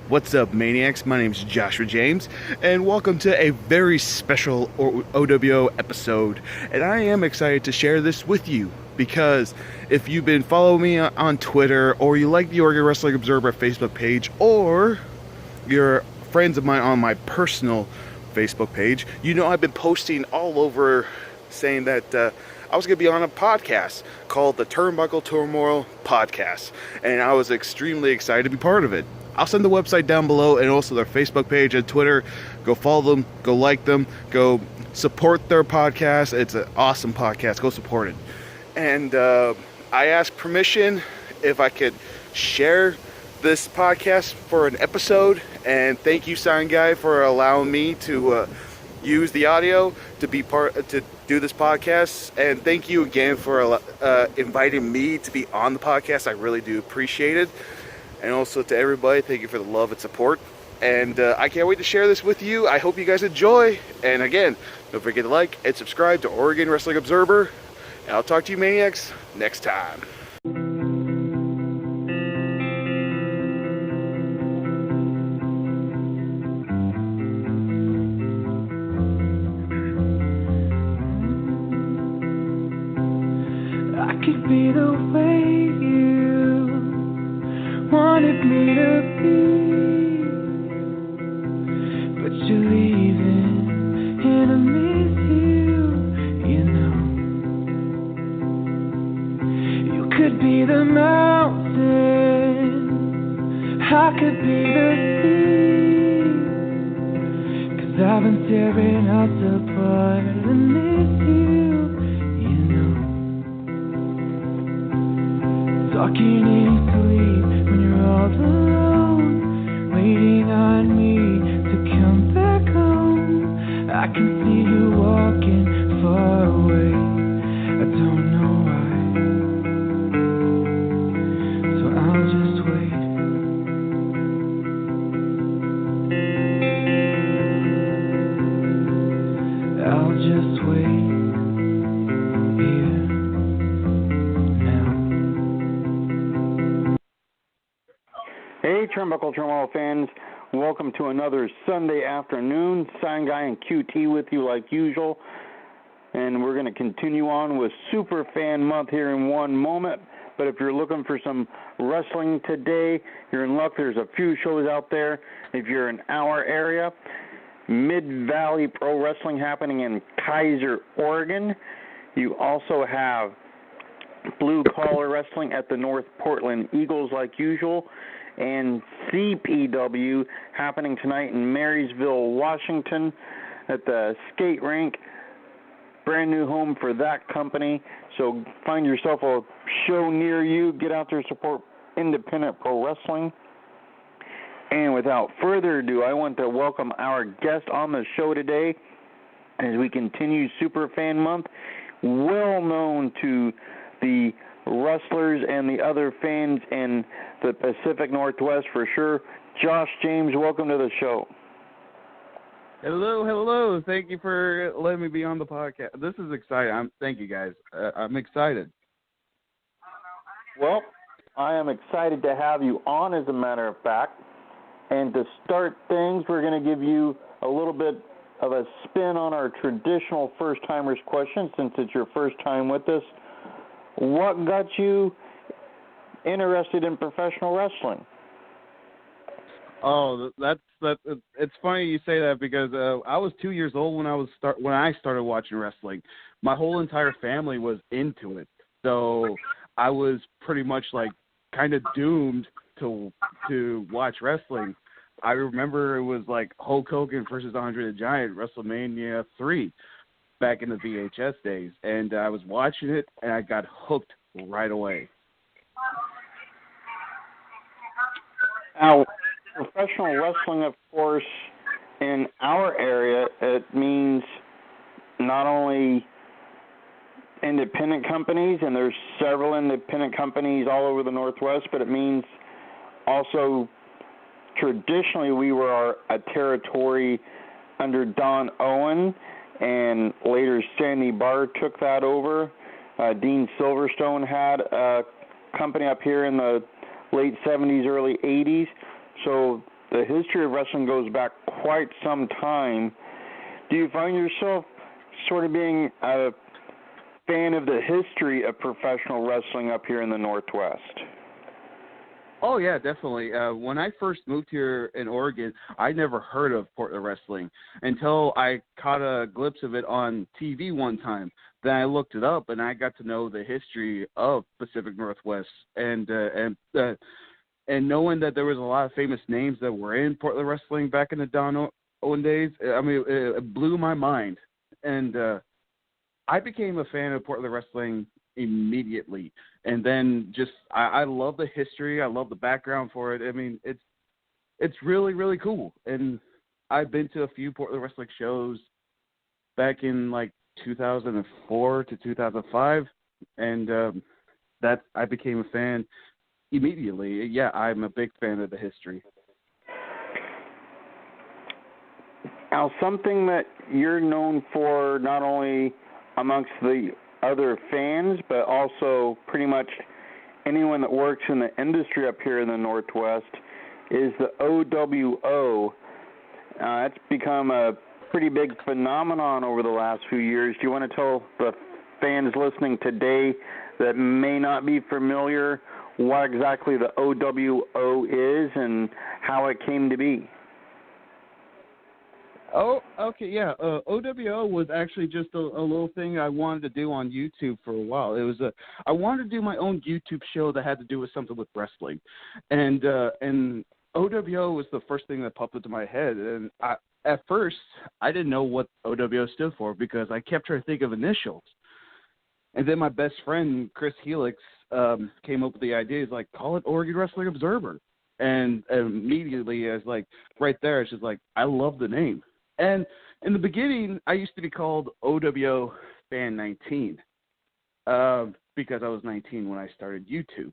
What's up, Maniacs? My name is Joshua James, and welcome to a very special oWo episode. And I am excited to share this with you because if you've been following me on Twitter, or you like the Oregon Wrestling Observer Facebook page, or you're friends of mine on my personal Facebook page, you know I've been posting all over saying that I was going to be on a podcast called the Turnbuckle Turmoil podcast, and I was extremely excited to be part of it. I'll send the website down below and also their Facebook page and Twitter. Go follow them, go like them, go support their podcast. It's an awesome podcast. Go support it. And I asked permission if I could share this podcast for an episode. And thank you, Sign Guy, for allowing me to use the audio to be to do this podcast. And thank you again for inviting me to be on the podcast. I really do appreciate it. And also to everybody, thank you for the love and support. And I can't wait to share this with you. I hope you guys enjoy. And again, don't forget to like and subscribe to Oregon Wrestling Observer. And I'll talk to you Maniacs next time. I could be the way you wanted me to be, but you're leaving and I miss you know. You could be the mountain, I could be the sea, 'cause I've been tearing us apart and miss you know. Talking in sleep when you're all alone, waiting on me to come back home. I can see you walking far away, I don't know why, so I'll just wait. I'll just wait here. Hey, Turnbuckle Turmoil fans, welcome to another Sunday afternoon. Sign Guy and QT with you like usual, and we're going to continue on with Super Fan Month here in one moment. But if you're looking for some wrestling today, you're in luck. There's a few shows out there. If you're in our area, Mid-Valley Pro Wrestling happening in Kaiser, Oregon. You also have Blue Collar Wrestling at the North Portland Eagles like usual, and CPW happening tonight in Marysville, Washington at the skate rink. Brand new home for that company. So find yourself a show near you. Get out there, support independent pro wrestling. And without further ado, I want to welcome our guest on the show today as we continue Super Fan Month. Well known to the wrestlers and the other fans in the Pacific Northwest for sure. Josh James, welcome to the show. Hello. Thank you for letting me be on the podcast. This is exciting. Thank you, guys. I'm excited. Well, I am excited to have you on, as a matter of fact. And to start things, we're going to give you a little bit of a spin on our traditional first-timers question, since it's your first time with us. What got you interested in professional wrestling? Oh, that's it's funny you say that because I was 2 years old when I started watching wrestling. My whole entire family was into it, so I was pretty much like kind of doomed to watch wrestling. I remember it was like Hulk Hogan versus Andre the Giant, WrestleMania 3. Back in the VHS days, and I was watching it, and I got hooked right away. Now, professional wrestling, of course, in our area, it means not only independent companies, and there's several independent companies all over the Northwest, but it means also traditionally we were a territory under Don Owen, and later Sandy Barr took that over. Dean Silverstone had a company up here in the late 70s, early 80s. So the history of wrestling goes back quite some time. Do you find yourself sort of being a fan of the history of professional wrestling up here in the Northwest? Oh, yeah, definitely. When I first moved here in Oregon, I never heard of Portland Wrestling until I caught a glimpse of it on TV one time. Then I looked it up, and I got to know the history of Pacific Northwest. And knowing that there was a lot of famous names that were in Portland Wrestling back in the Don Owen days, I mean, it blew my mind. And I became a fan of Portland Wrestling immediately. And then just I love the history. I love the background for it. I mean, it's really, really cool. And I've been to a few Portland Wrestling shows back in like 2004 to 2005, and that I became a fan immediately. Yeah, I'm a big fan of the history. Now, something that you're known for not only amongst the other fans, but also pretty much anyone that works in the industry up here in the Northwest, is the oWo. It's become a pretty big phenomenon over the last few years. Do you want to tell the fans listening today that may not be familiar what exactly the oWo is and how it came to be? Oh, okay, yeah. oWo was actually just a little thing I wanted to do on YouTube for a while. I wanted to do my own YouTube show that had to do with something with wrestling, and oWo was the first thing that popped into my head. And at first, I didn't know what oWo stood for because I kept trying to think of initials. And then my best friend Chris Helix came up with the idea. He's like, call it Oregon Wrestling Observer. And immediately, I was like, right there, it's just like, I love the name. And in the beginning, I used to be called oWo Fan 19 because I was 19 when I started YouTube.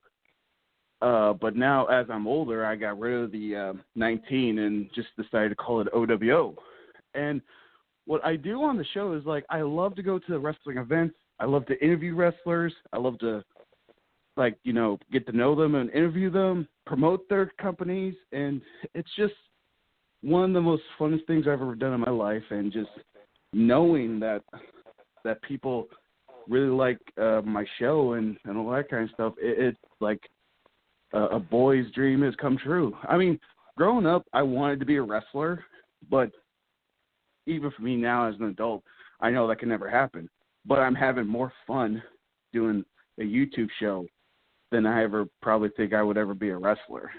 But now, as I'm older, I got rid of the 19 and just decided to call it oWo. And what I do on the show is, like, I love to go to the wrestling events. I love to interview wrestlers. I love to, like, you know, get to know them and interview them, promote their companies. And it's just one of the most funnest things I've ever done in my life. And just knowing that people really like my show and all that kind of stuff, it's like a boy's dream has come true. I mean, growing up, I wanted to be a wrestler, but even for me now as an adult, I know that can never happen. But I'm having more fun doing a YouTube show than I ever probably think I would ever be a wrestler.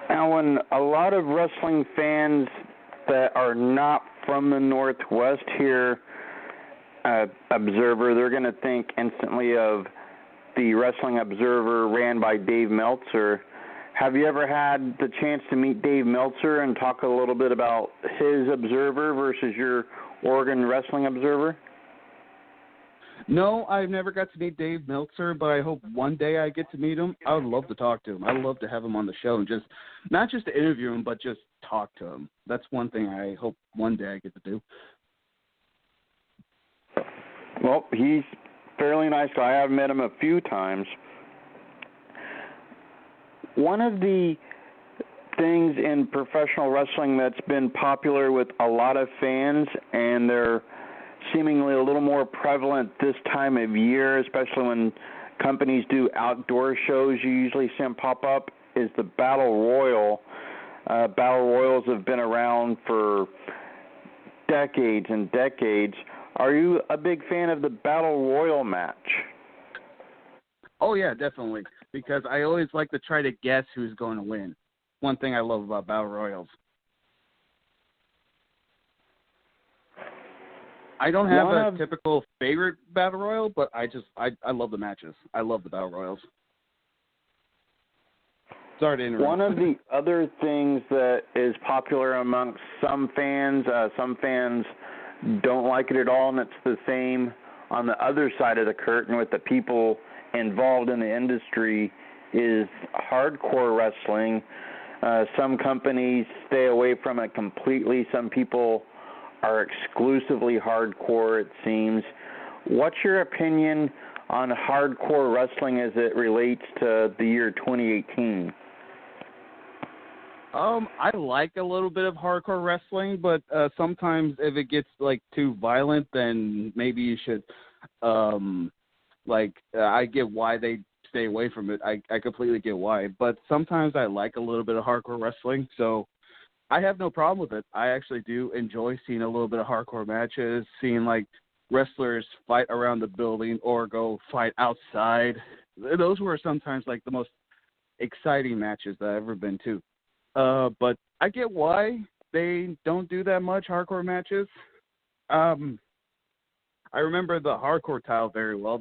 Now, when a lot of wrestling fans that are not from the Northwest hear Observer, they're going to think instantly of the Wrestling Observer ran by Dave Meltzer. Have you ever had the chance to meet Dave Meltzer and talk a little bit about his Observer versus your Oregon Wrestling Observer? No, I've never got to meet Dave Meltzer, but I hope one day I get to meet him. I would love to talk to him. I'd love to have him on the show and just, not just to interview him, but just talk to him. That's one thing I hope one day I get to do. Well, he's a fairly nice guy. I've met him a few times. One of the things in professional wrestling that's been popular with a lot of fans, and they're seemingly a little more prevalent this time of year, especially when companies do outdoor shows, you usually see them pop up, is the Battle Royal. Battle Royals have been around for decades and decades. Are you a big fan of the Battle Royal match? Oh, yeah, definitely, because I always like to try to guess who's going to win. One thing I love about Battle Royals. I don't have a typical favorite Battle Royal, but I love the matches. I love the Battle Royals. Sorry to interrupt. One of the other things that is popular amongst some fans don't like it at all, and it's the same on the other side of the curtain with the people involved in the industry, is hardcore wrestling. Some companies stay away from it completely. Some people are exclusively hardcore, it seems. What's your opinion on hardcore wrestling as it relates to the year 2018? I like a little bit of hardcore wrestling, but sometimes if it gets like too violent, then maybe you should. I get why they stay away from it. I completely get why, but sometimes I like a little bit of hardcore wrestling, so I have no problem with it. I actually do enjoy seeing a little bit of hardcore matches, seeing like wrestlers fight around the building or go fight outside. Those were sometimes like the most exciting matches that I've ever been to. But I get why they don't do that much hardcore matches. I remember the hardcore title very well.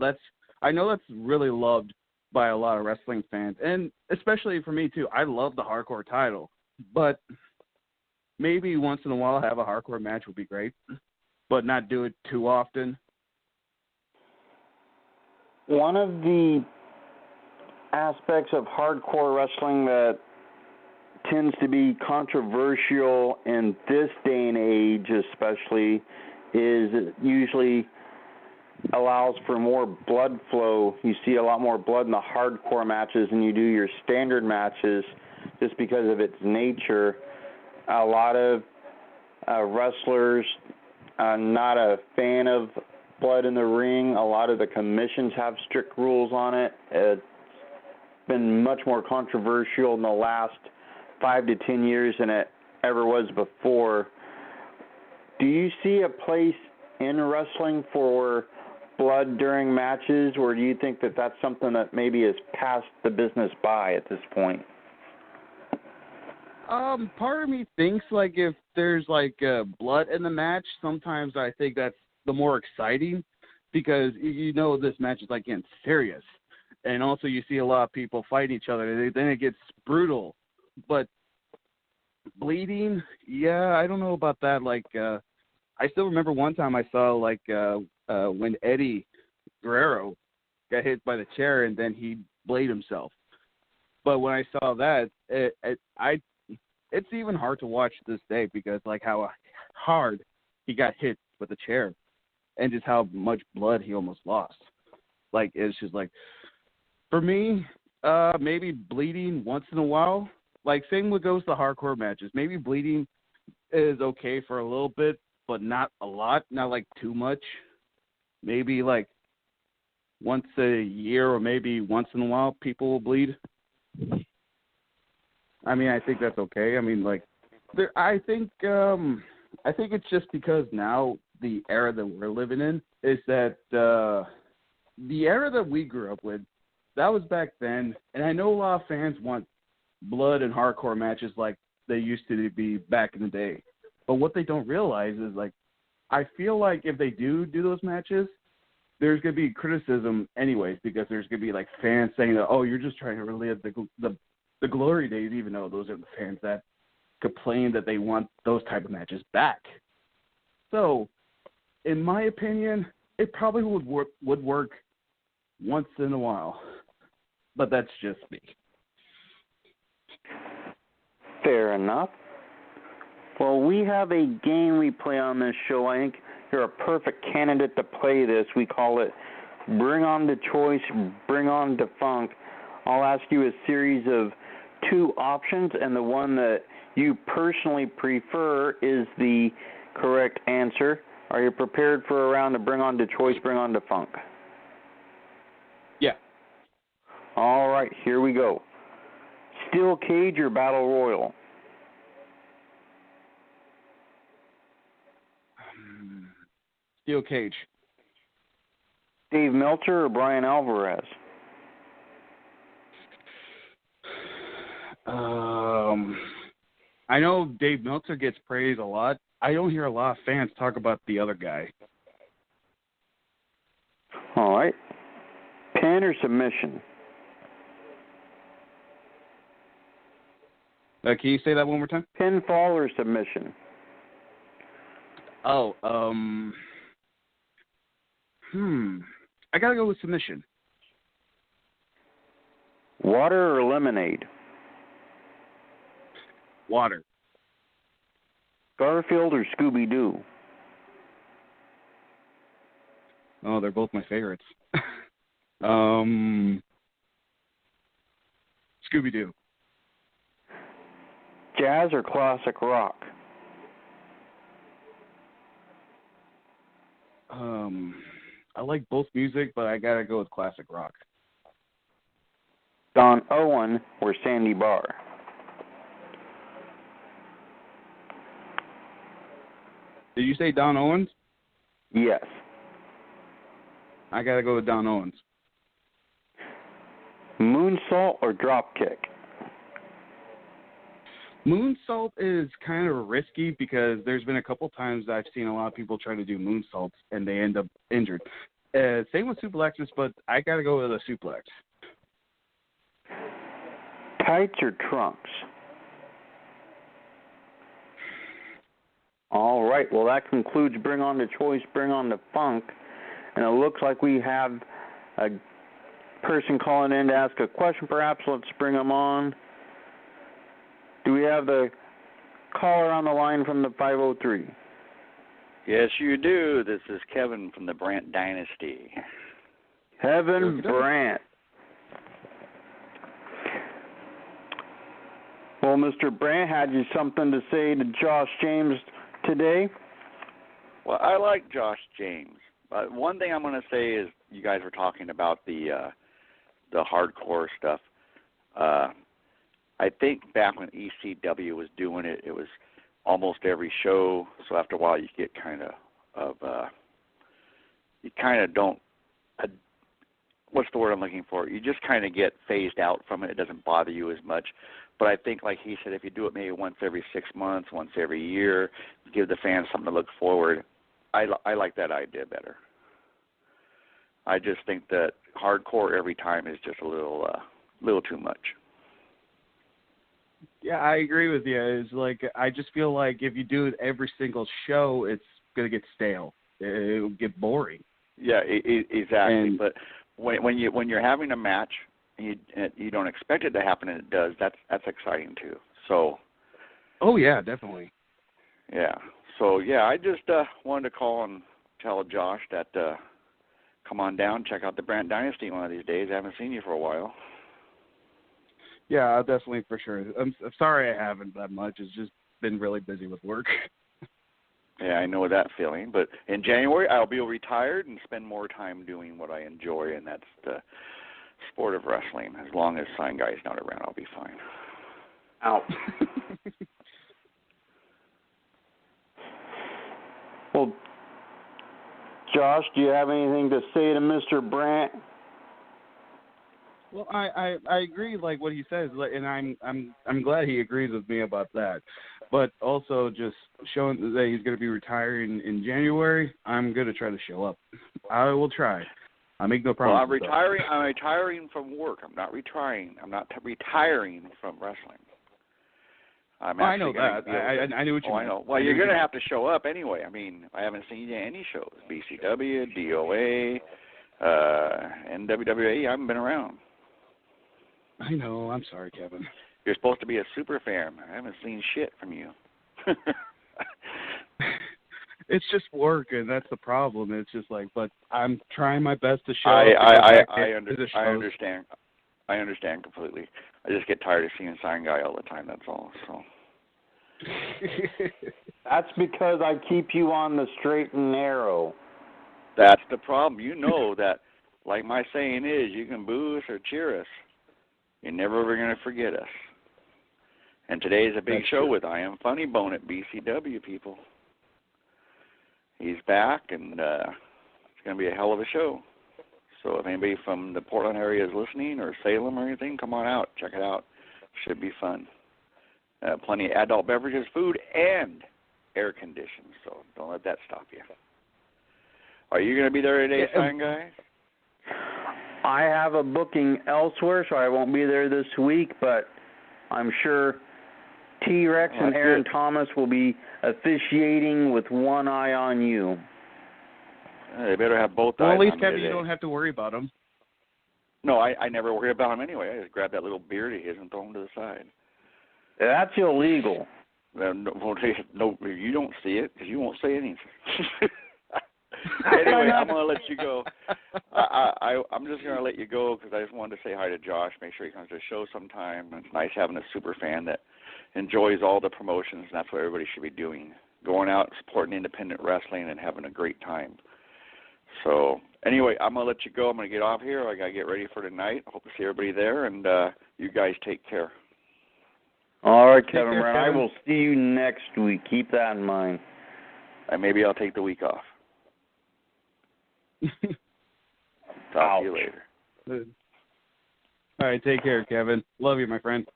I know that's really loved by a lot of wrestling fans, and especially for me too. I love the hardcore title, but maybe once in a while have a hardcore match would be great, but not do it too often. One of the aspects of hardcore wrestling that tends to be controversial in this day and age especially is it usually allows for more blood flow. You see a lot more blood in the hardcore matches than you do your standard matches just because of its nature. A lot of wrestlers are not a fan of blood in the ring. A lot of the commissions have strict rules on it. It's been much more controversial in the last 5 to 10 years than it ever was before. Do you see a place in wrestling for blood during matches, or do you think that that's something that maybe is past the business by at this point? Part of me thinks like if there's like blood in the match, sometimes I think that's the more exciting because you know this match is like getting serious, and also you see a lot of people fight each other. Then it gets brutal. But bleeding, yeah, I don't know about that. Like, I still remember one time I saw like when Eddie Guerrero got hit by the chair and then he bladed himself. But when I saw that, it's even hard to watch this day because like how hard he got hit with the chair and just how much blood he almost lost. Like it's just like for me, maybe bleeding once in a while. Like same what goes to hardcore matches. Maybe bleeding is okay for a little bit, but not a lot, not like too much. Maybe like once a year or maybe once in a while people will bleed. I mean, I think that's okay. I mean, like, I think it's just because now the era that we're living in is that the era that we grew up with, that was back then. And I know a lot of fans want blood and hardcore matches like they used to be back in the day. But what they don't realize is, like, I feel like if they do those matches, there's going to be criticism anyways because there's going to be, like, fans saying that, oh, you're just trying to relive the glory days, even though those are the fans that complain that they want those type of matches back. So, in my opinion, it probably would work once in a while. But that's just me. Fair enough. Well, we have a game we play on this show. I think you're a perfect candidate to play this. We call it Bring On the Choice, Bring On the Funk. I'll ask you a series of 2 options, and the one that you personally prefer is the correct answer. Are you prepared for a round of Bring On the Choice, Bring On the Funk? Yeah. All right, here we go. Steel Cage or Battle Royal? Steel Cage. Dave Meltzer or Brian Alvarez? I know Dave Meltzer gets praised a lot. I don't hear a lot of fans talk about the other guy. All right. Pin or submission? Can you say that one more time? Pinfall or submission? Oh, I gotta go with submission. Water or lemonade? Water. Garfield or Scooby-Doo? Oh, they're both my favorites. Scooby-Doo. Jazz or classic rock? I like both music, but I gotta go with classic rock. Don Owen or Sandy Barr? Did you say Don Owens? Yes. I gotta go with Don Owens. Moonsault or dropkick? Moonsault is kind of risky because there's been a couple times I've seen a lot of people try to do moonsaults and they end up injured. Same with suplexes, but I got to go with a suplex. Tights or trunks? All right. Well, that concludes Bring On the Choice, Bring On the Funk. And it looks like we have a person calling in to ask a question, perhaps. Let's bring them on. Do we have the caller on the line from the 503? Yes, you do. This is Kevin from the Brandt Dynasty. Kevin Brandt. Well, Mr. Brandt, had you something to say to Josh James today? Well, I like Josh James. But one thing I'm going to say is you guys were talking about the hardcore stuff. I think back when ECW was doing it, it was almost every show. So after a while, you get you kind of don't. What's the word I'm looking for? You just kind of get phased out from it. It doesn't bother you as much. But I think, like he said, if you do it maybe once every 6 months, once every year, give the fans something to look forward. I like that idea better. I just think that hardcore every time is just a little too much. Yeah, I agree with you. It's like I just feel like if you do it every single show, it's gonna get stale. It'll get boring. Yeah, exactly. And, but when you're having a match and you don't expect it to happen and it does, that's exciting too. So. Oh yeah, definitely. Yeah. So yeah, I just wanted to call and tell Josh that come on down, check out the Brandt Dynasty one of these days. I haven't seen you for a while. Yeah, definitely for sure. I'm sorry I haven't that much. It's just been really busy with work. Yeah, I know that feeling. But in January, I'll be retired and spend more time doing what I enjoy, and that's the sport of wrestling. As long as Sign Guy's not around, I'll be fine. Out. Well, Josh, do you have anything to say to Mr. Brandt? Well, I agree, like what he says, and I'm glad he agrees with me about that. But also, just showing that he's going to be retiring in January, I'm going to try to show up. I will try. I make no promises. Well, I'm retiring from work. I'm not retiring. I'm not retiring from wrestling. I know that. I knew what you meant. I know. Well, you're going to have to show up anyway. I mean, I haven't seen you at any shows. BCW, DOA, and WWE. I haven't been around. I know. I'm sorry, Kevin. You're supposed to be a super fan. I haven't seen shit from you. It's just work, and that's the problem. It's just like, but I'm trying my best to show I understand. I understand completely. I just get tired of seeing Sign Guy all the time, that's all. So. That's because I keep you on the straight and narrow. That's the problem. You know that, like my saying is, you can boo us or cheer us. You're never ever going to forget us. And today is a big show with I Am Funny Bone at BCW, people. He's back, and it's going to be a hell of a show. So if anybody from the Portland area is listening or Salem or anything, come on out. Check it out. Should be fun. Plenty of adult beverages, food, and air conditioning. So don't let that stop you. Are you going to be there today, Sign Guy? I have a booking elsewhere, so I won't be there this week, but I'm sure T-Rex and Aaron Thomas will be officiating with one eye on you. They better have both eyes well, at least, on Kevin, today. you don't have to worry about them. No, I never worry about him anyway. I just grab that little beard of his and throw him to the side. That's illegal. No, you don't see it because you won't say anything. Anyway, I'm gonna let you go. I'm just gonna let you go because I just wanted to say hi to Josh. Make sure he comes to the show sometime. It's nice having a super fan that enjoys all the promotions, and that's what everybody should be doing: going out, supporting independent wrestling, and having a great time. So anyway, I'm gonna let you go. I'm gonna get off here. I gotta get ready for tonight. I hope to see everybody there, and you guys take care. All right, Kevin Brown. I will see you next week. Keep that in mind. And maybe I'll take the week off. Talk to you later. All right, take care, Kevin. Love you, my friend.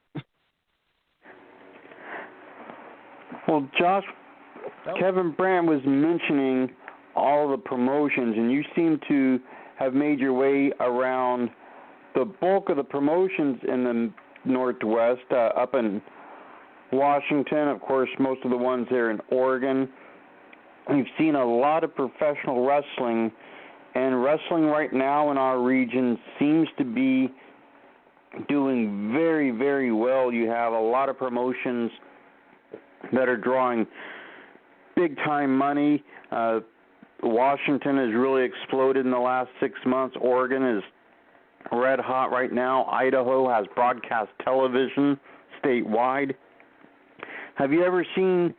Well, Josh, Kevin Brandt was mentioning all the promotions, and you seem to have made your way around the bulk of the promotions in the Northwest, up in Washington, of course, most of the ones there in Oregon. We've seen a lot of professional wrestling, and wrestling right now in our region seems to be doing very, very well. You have a lot of promotions that are drawing big-time money. Washington has really exploded in the last 6 months. Oregon is red hot right now. Idaho has broadcast television statewide. Have you ever seen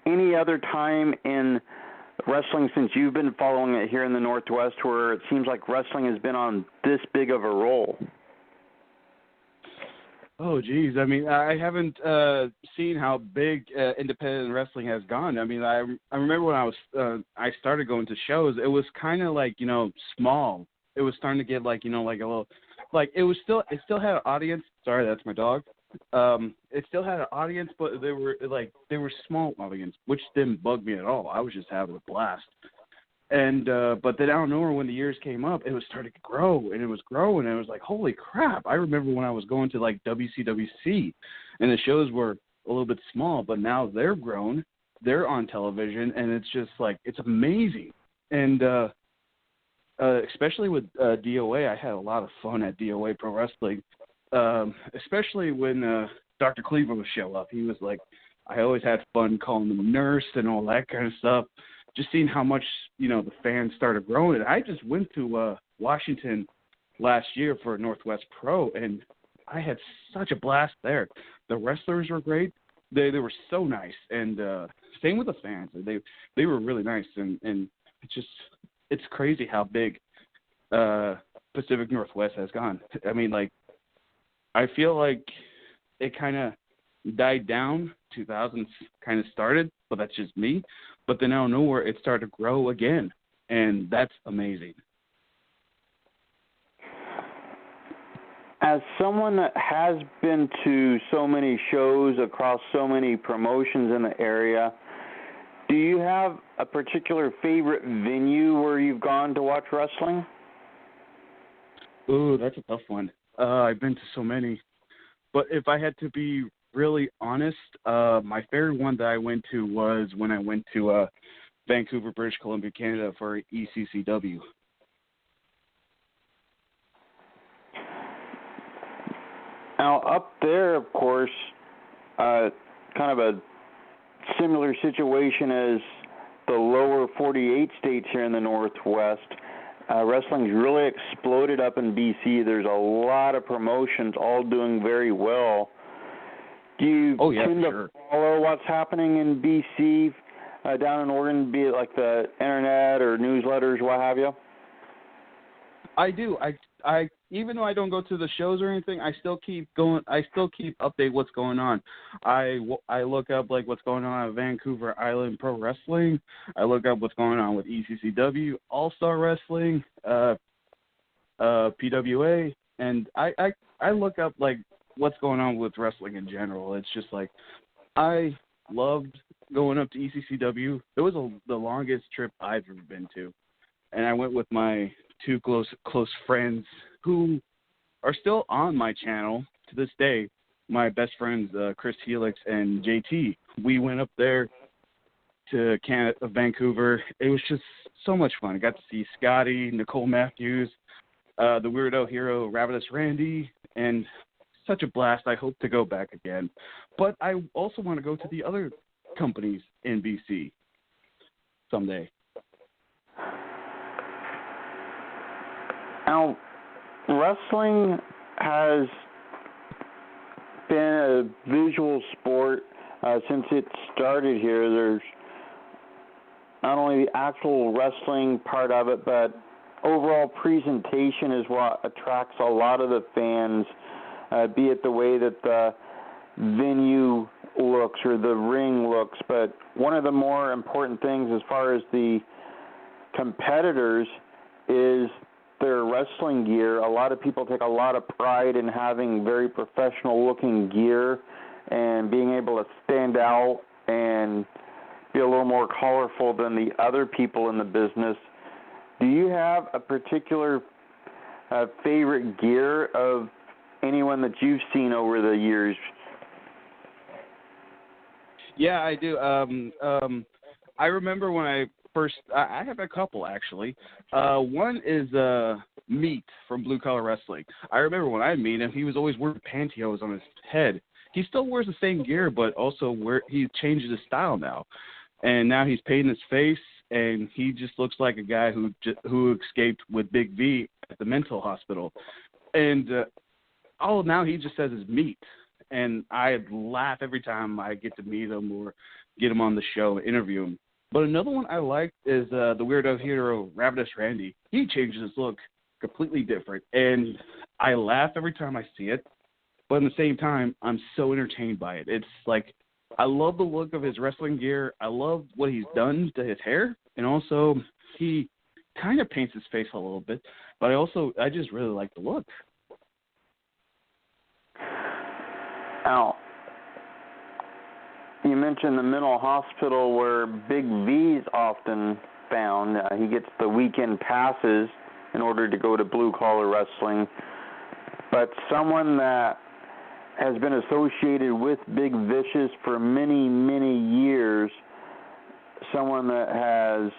any other time in wrestling since you've been following it here in the Northwest where it seems like wrestling has been on this big of a roll? Oh, geez. I mean, I haven't seen how big independent wrestling has gone. I mean, I remember when I started going to shows, it was kind of like, small. It was starting to get like, like a little, like it still had an audience. Sorry, that's my dog. It still had an audience, but they were small audience, which didn't bug me at all. I was just having a blast. And but then out of nowhere, when the years came up, it was starting to grow, and it was growing, and it was like, holy crap! I remember when I was going to like WCWC, and the shows were a little bit small, but now they're grown, they're on television, and it's just like it's amazing. And especially with DOA, I had a lot of fun at DOA Pro Wrestling. Especially when Dr. Cleaver would show up. He was like, I always had fun calling him nurse and all that kind of stuff. Just seeing how much, the fans started growing. And I just went to Washington last year for Northwest Pro, and I had such a blast there. The wrestlers were great. They were so nice. And same with the fans. They were really nice. And it's crazy how big Pacific Northwest has gone. I mean, like, I feel like it kind of died down. 2000s kind of started, but that's just me. But then out of nowhere, it started to grow again, and that's amazing. As someone that has been to so many shows across so many promotions in the area, do you have a particular favorite venue where you've gone to watch wrestling? Ooh, that's a tough one. I've been to so many. But if I had to be really honest, my favorite one that I went to was when I went to Vancouver, British Columbia, Canada for ECCW. Now, up there, of course, kind of a similar situation as the lower 48 states here in the Northwest. Wrestling's really exploded up in BC. There's a lot of promotions all doing very well. Do you tend to follow what's happening in BC, down in Oregon, be it like the internet or newsletters, what have you? I do. I even though I don't go to the shows or anything, I still keep going. I still keep update what's going on. I look up like what's going on at Vancouver Island Pro Wrestling. I look up what's going on with ECCW, All Star Wrestling, PWA, and I look up like what's going on with wrestling in general. It's just like I loved going up to ECCW. It was the longest trip I've ever been to, and I went with my two close friends who are still on my channel to this day. My best friends, Chris Helix and JT. We went up there to Vancouver. It was just so much fun. I got to see Scotty, Nicole Matthews, the Weirdo Hero, Ravenous Randy, and such a blast. I hope to go back again. But I also want to go to the other companies in BC someday. Now, wrestling has been a visual sport since it started here. There's not only the actual wrestling part of it, but overall presentation is what attracts a lot of the fans, be it the way that the venue looks or the ring looks. But one of the more important things as far as the competitors is their wrestling gear. A lot of people take a lot of pride in having very professional looking gear and being able to stand out and be a little more colorful than the other people in the business. Do you have a particular favorite gear of anyone that you've seen over the years? Yeah, I do. I remember when I have a couple, actually. One is Meat from Blue Collar Wrestling. I remember when I met him, he was always wearing pantyhose on his head. He still wears the same gear, but also he changes his style now. And now he's painting his face, and he just looks like a guy who escaped with Big V at the mental hospital. And now he just says his Meat. And I laugh every time I get to meet him or get him on the show and interview him. But another one I like is the Weirdo hero, Ravenous Randy. He changes his look completely different, and I laugh every time I see it. But at the same time, I'm so entertained by it. It's like I love the look of his wrestling gear. I love what he's done to his hair, and also he kind of paints his face a little bit. But I just really like the look. Now, you mentioned the mental hospital where Big V's often found. He gets the weekend passes in order to go to Blue Collar Wrestling. But someone that has been associated with Big Vicious for many, many years, someone that has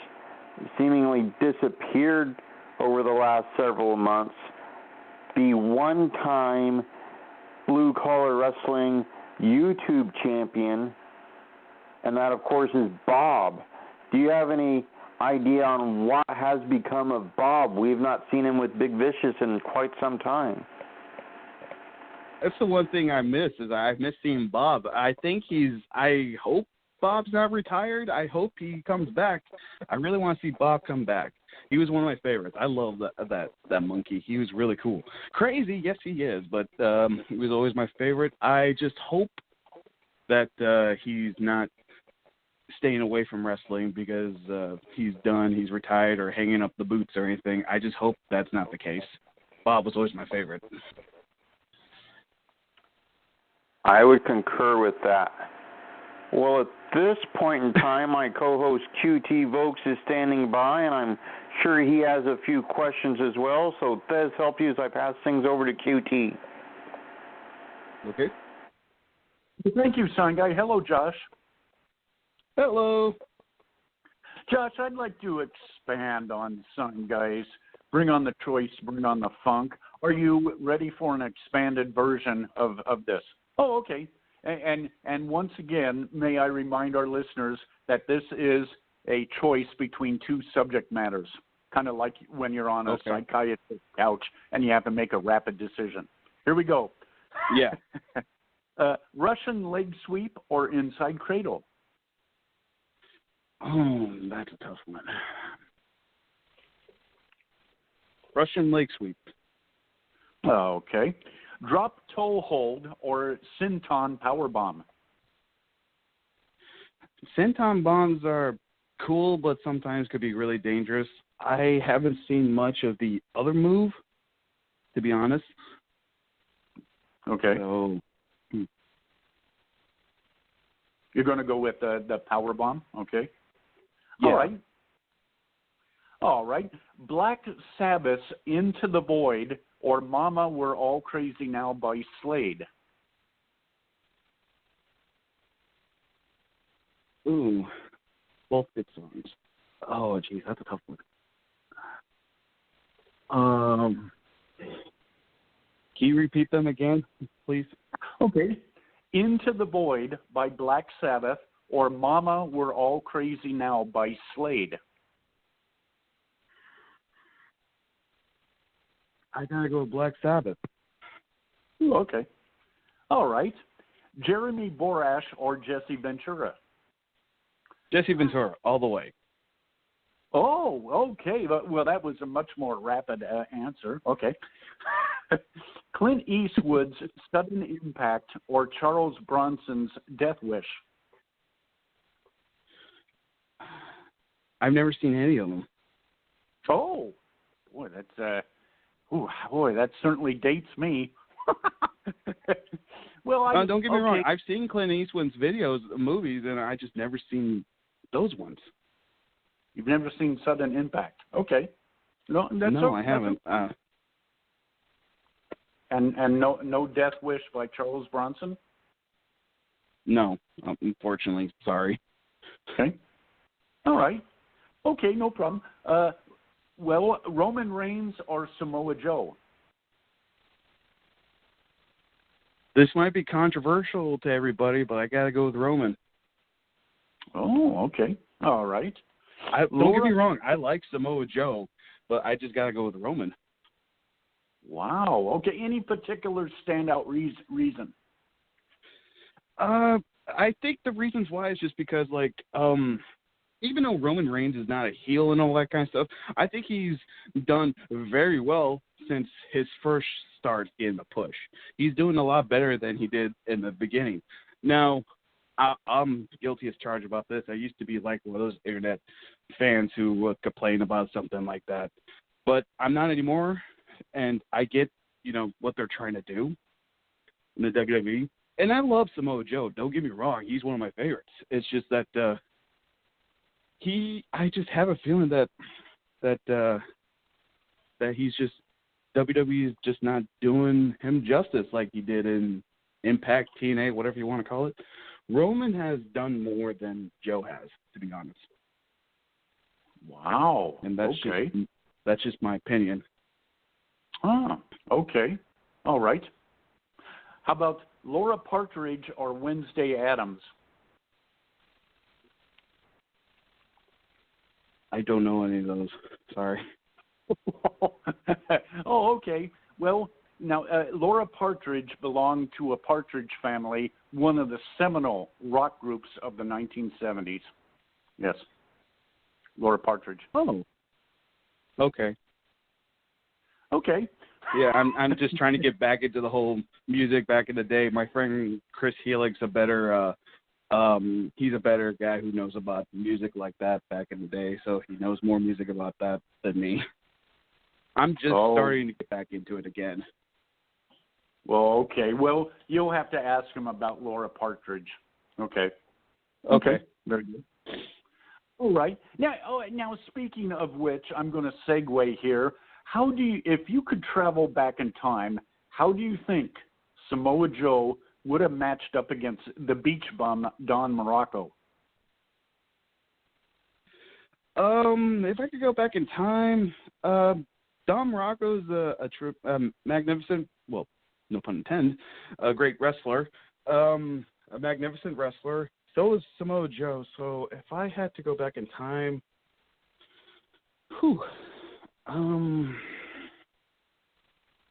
seemingly disappeared over the last several months, the one-time Blue Collar Wrestling YouTube champion, and that, of course, is Bob. Do you have any idea on what has become of Bob? We've not seen him with Big Vicious in quite some time. That's the one thing I miss is I miss seeing Bob. I hope Bob's not retired. I hope he comes back. I really want to see Bob come back. He was one of my favorites. I love that monkey. He was really cool. Crazy, yes he is, but he was always my favorite. I just hope that he's not staying away from wrestling because he's done, he's retired, or hanging up the boots or anything. I just hope that's not the case. Bob was always my favorite. I would concur with that. Well, at this point in time, my co-host QT Vokes is standing by, and I'm sure he has a few questions as well. So, Thez, help you as I pass things over to QT. Okay. Thank you, Sign Guy. Hello, Josh. Hello. Josh, I'd like to expand on Sign Guy's Bring on the Choice, Bring on the Funk. Are you ready for an expanded version of this? Oh, okay. And once again, may I remind our listeners that this is a choice between two subject matters, kind of like when you're on a psychiatrist's couch and you have to make a rapid decision. Here we go. Yeah. Russian leg sweep or inside cradle? Oh, that's a tough one. Russian leg sweep. Okay. Drop toe hold or senton power bomb? Senton bombs are cool, but sometimes could be really dangerous. I haven't seen much of the other move, to be honest. Okay. So, you're going to go with the power bomb? Okay. Yeah. All right. Black Sabbath's Into the Void or Mama We're All Crazy Now by Slade? Ooh, both good songs. Oh, geez, that's a tough one. Can you repeat them again, please? Okay. Into the Void by Black Sabbath or Mama We're All Crazy Now by Slade? I gotta go with Black Sabbath. Ooh, okay. All right. Jeremy Borash or Jesse Ventura? Jesse Ventura, all the way. Oh, okay. Well, that was a much more rapid answer. Okay. Clint Eastwood's Sudden Impact or Charles Bronson's Death Wish? I've never seen any of them. Oh, boy, that certainly dates me. Well, don't get me wrong. I've seen Clint Eastwood's videos, movies, and I just never seen those ones. You've never seen Sudden Impact? Okay. No, I haven't. And no Death Wish by Charles Bronson? No, unfortunately. Sorry. Okay. All right. Okay, no problem. Well, Roman Reigns or Samoa Joe? This might be controversial to everybody, but I got to go with Roman. Oh, okay. All right. Don't get me wrong. I like Samoa Joe, but I just got to go with Roman. Wow. Okay. Any particular standout reason? I think the reasons why is just because, like, even though Roman Reigns is not a heel and all that kind of stuff, I think he's done very well since his first start in the push. He's doing a lot better than he did in the beginning. Now, I'm guilty as charged about this. I used to be like one of those internet fans who would complain about something like that. But I'm not anymore, and I get, what they're trying to do in the WWE. And I love Samoa Joe. Don't get me wrong. He's one of my favorites. It's just that I just have a feeling that he's just, WWE is just not doing him justice like he did in Impact, TNA, whatever you want to call it. Roman has done more than Joe has, to be honest. Wow. And that's just my opinion. Ah, okay. All right. How about Laura Partridge or Wednesday Addams? I don't know any of those. Sorry. Oh, okay. Well, now, Laura Partridge belonged to a Partridge Family, one of the seminal rock groups of the 1970s. Yes. Laura Partridge. Oh. Okay. Okay. Yeah, I'm just trying to get back into the whole music back in the day. My friend Chris Helig's he's a better guy who knows about music like that back in the day, so he knows more music about that than me. I'm just starting to get back into it again. Well, okay. Well, you'll have to ask him about Laura Partridge. Okay. Okay. Very good. All right. Now, speaking of which, I'm going to segue here. If you could travel back in time, how do you think Samoa Joe would have matched up against the beach bum Don Morocco? If I could go back in time, Don Morocco's a magnificent, well, no pun intended, a great wrestler, a magnificent wrestler. So is Samoa Joe. So if I had to go back in time,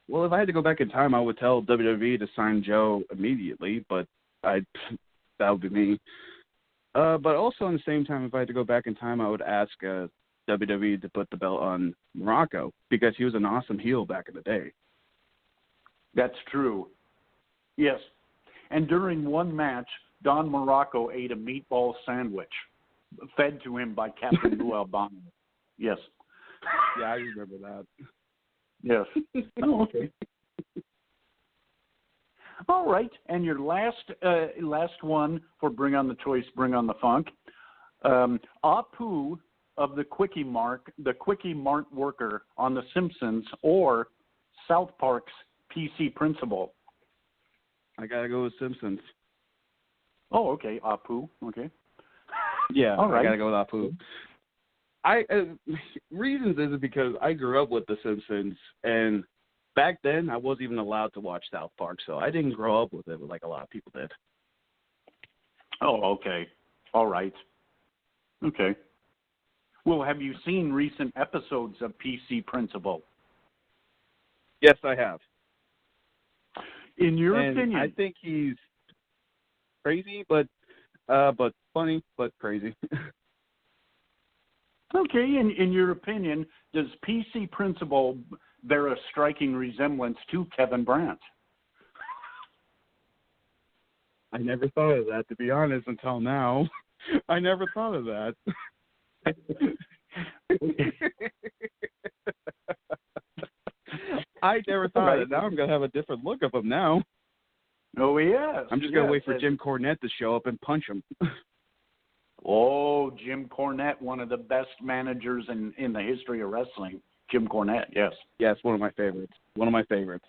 well, if I had to go back in time, I would tell WWE to sign Joe immediately, but that would be me. But also, at the same time, if I had to go back in time, I would ask WWE to put the belt on Morocco because he was an awesome heel back in the day. That's true. Yes. And during one match, Don Morocco ate a meatball sandwich fed to him by Captain Lou Albano. Yes. Yeah, I remember that. Yes. Oh, okay. All right. And your last one for Bring on the Choice, Bring on the Funk. Apu of the Quickie Mart worker on The Simpsons, or South Park's PC principal? I got to go with Simpsons. Oh, okay. Apu. Okay. Yeah, all right. I got to go with Apu. Reasons is because I grew up with The Simpsons, and back then I wasn't even allowed to watch South Park, so I didn't grow up with it like a lot of people did. Oh, okay. All right. Okay. Well, have you seen recent episodes of PC Principal? Yes, I have. In your And opinion, I think he's crazy, but funny, but crazy. okay. In your opinion, does PC Principal bear a striking resemblance to Kevin Brandt? I never thought of that, to be honest, until now. I never thought of that. I never thought of it. Now I'm going to have a different look of him now. Oh, yes. I'm just going to wait for Jim Cornette to show up and punch him. Oh, Jim Cornette, one of the best managers in the history of wrestling. Jim Cornette, yes. Yes, one of my favorites. One of my favorites.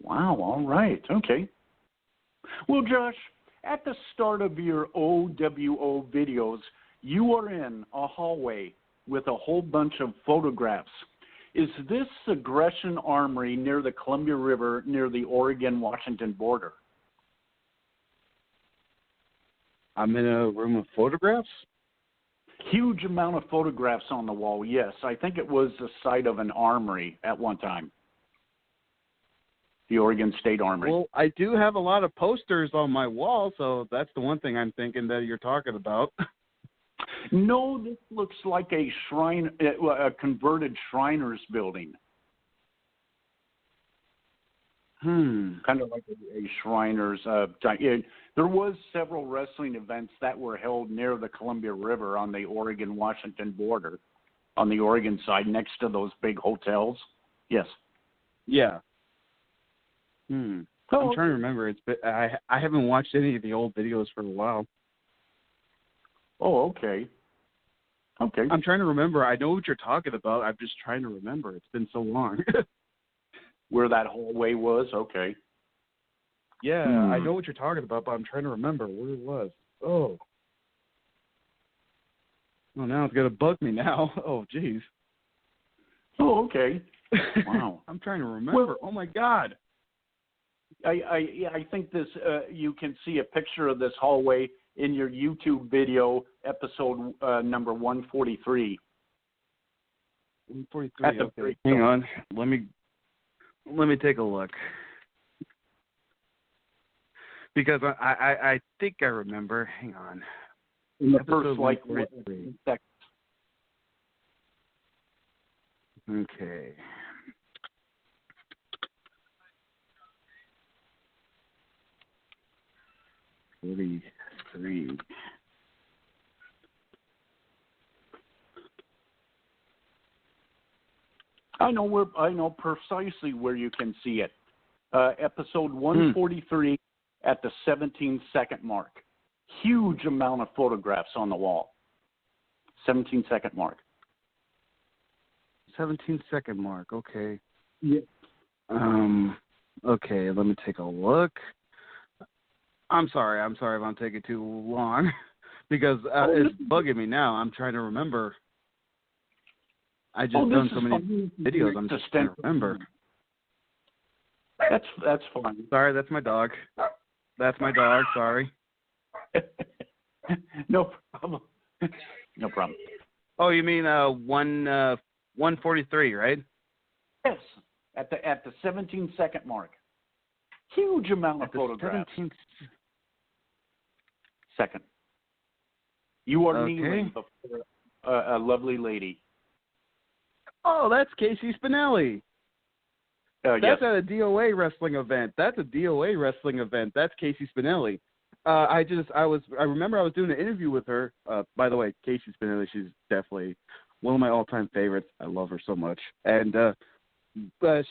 Wow, all right. Okay. Well, Josh, at the start of your oWo videos, you are in a hallway with a whole bunch of photographs. Is this Aggression Armory near the Columbia River, near the Oregon-Washington border? I'm in a room of photographs? Huge amount of photographs on the wall, yes. I think it was the site of an armory at one time. The Oregon State Armory. Well, I do have a lot of posters on my wall, so that's the one thing I'm thinking that you're talking about. No, this looks like a shrine, a converted Shriners building. Kind of like a Shriners. There was several wrestling events that were held near the Columbia River on the Oregon-Washington border, on the Oregon side, next to those big hotels. Yes. Yeah. I'm trying to remember. I haven't watched any of the old videos for a while. Oh, okay. Okay. I'm trying to remember. I know what you're talking about. I'm just trying to remember. It's been so long. Where that hallway was? Okay. Yeah, I know what you're talking about, but I'm trying to remember where it was. Oh, now it's going to bug me now. Oh, jeez. Oh, okay. Wow. I'm trying to remember. Well, oh, my God. I think this. You can see a picture of this hallway in your YouTube video, episode number 143. 143. Okay. Hang on. Let me take a look. Because I think I remember. Hang on. In the first like seconds. Okay. Three. I know precisely where you can see it. Episode 143 at the 17-second mark. Huge amount of photographs on the wall. 17-second mark. 17-second mark. Okay. Yeah. Okay. Let me take a look. I'm sorry if I'm taking too long because it's bugging me now. I'm trying to remember. I just done so many videos. I'm just trying to remember. That's fine. Sorry, that's my dog. That's my dog. Sorry. No problem. No problem. Oh, you mean 143, right? Yes, at the 17-second mark. Huge amount of photographs. 17th second. You are kneeling before a lovely lady. Oh, that's Casey Spinelli. That's yes. at a DOA wrestling event. That's Casey Spinelli. I remember I was doing an interview with her. By the way, Casey Spinelli, she's definitely one of my all-time favorites. I love her so much. And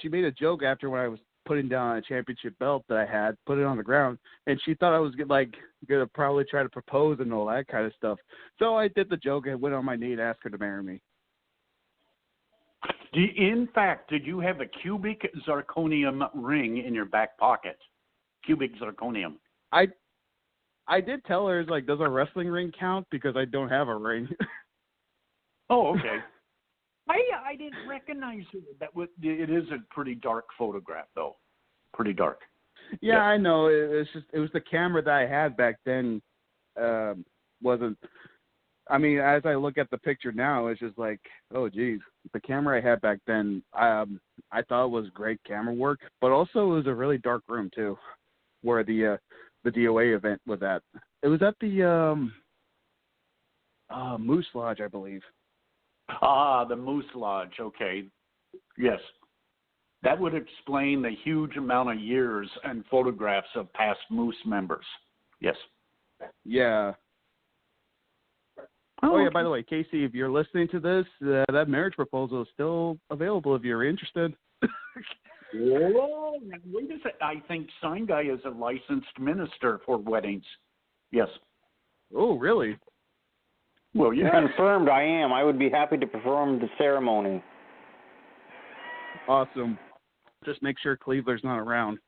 she made a joke after when I was putting down a championship belt that I had, put it on the ground, and she thought I was gonna probably try to propose and all that kind of stuff. So I did the joke and went on my knee and asked her to marry me. In fact, did you have a cubic zirconium ring in your back pocket? Cubic zirconium. I did tell her, does a wrestling ring count? Because I don't have a ring. Oh, okay. I didn't recognize it. It is a pretty dark photograph, though. Pretty dark. Yeah, I know. It was the camera that I had back then. Wasn't. I mean, as I look at the picture now, it's just like, oh, geez. The camera I had back then, I thought it was great camera work, but also it was a really dark room too, where the DOA event was at. It was at the Moose Lodge, I believe. Ah, the Moose Lodge. Okay. Yes. That would explain the huge amount of years and photographs of past Moose members. Yes. Yeah. Oh, yeah, by the way, Casey, if you're listening to this, that marriage proposal is still available if you're interested. Whoa, wait a second. I think Sign Guy is a licensed minister for weddings. Yes. Oh, really? Well, yeah. Confirmed, I am. I would be happy to perform the ceremony. Awesome. Just make sure Cleaver's not around.